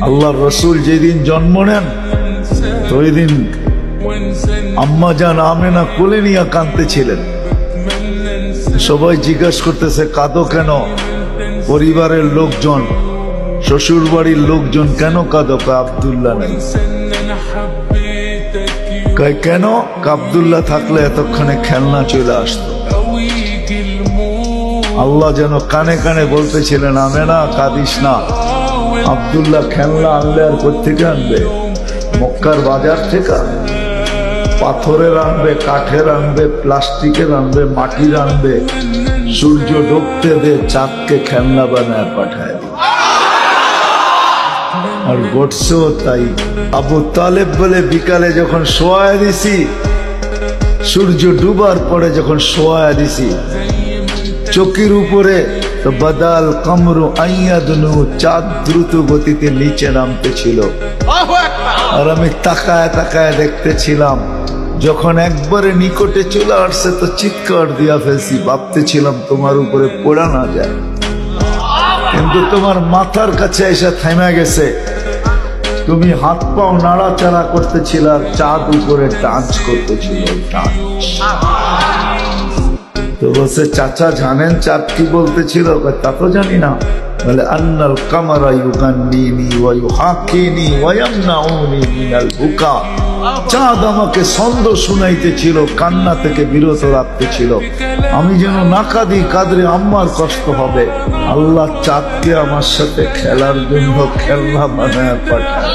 আল্লাহর রসুল যেদিন জন্ম নেন তো ওই দিন আম্মা জান আমেনা কোলে নিয়ে কাঁদতেছিলেন। সবাই জিজ্ঞাসা করতেছে কাঁদো কেন? পরিবারের লোকজন, শ্বশুর বাড়ির লোকজন কেন কাঁদো? আব্দুল্লাহ নাই। কেন? আব্দুল্লাহ থাকলে এতক্ষণে খেলনা চলে আসতো। আল্লাহ যেন কানে কানে বলতেছিলেন আমেনা কাঁদিস না, আব্দুল্লাহ খেলনা আনলে আর কোত্থেকে আনবে? মক্কার বাজার থেকে পাথরের আনবে, কাঠের আনবে, প্লাস্টিকের আনবে, মাটির আনবে। সূর্য ডুবতে দে, চাঁদকে খেলনা বানায় পাঠায়। আর ঘটছেও তাই। আবু তালেব বলে বিকালে যখন শোয়া দিছি, সূর্য ডুবার পরে যখন শোয়া দিছি, চকির উপরে তো বাদাল কামরু আইয়াদনু, চাঁদ দ্রুত গতিতে নিচে নামতেছিল। আর আমি তাকায় তাকায় দেখতেছিলাম। যখন একবারে নিকটে চলে আসছে তো চিৎকার দিয়া ফেলছি, ভাবতেছিলাম তোমার উপরে পড়া না যায়, কিন্তু তোমার মাথার কাছে এসে থেমে গেছে। তুমি হাত পাও নাড়াচাড়া করতেছিল আর চাঁদ উপরে ডান্স করতেছিল। তো বলছে চাচা জানেন চাঁদ কি বলতেছিল? তা তো জানি না। বলে আন্নাল কামারা ইউগান্নিনি ওয়া ইউহাকিনি ওয়া ইয়ামনাউনি মিনাল বুকা। চাঁদ আমাকে ছন্দ শুনাইতেছিল, কান্না থেকে বিরত রাখতেছিল। আমি যেন না কাঁদি, কাঁদলে আম্মার কষ্ট হবে। আল্লাহ চাঁদকে আমার সাথে খেলার জন্য খেলনা বানায় পাঠায়।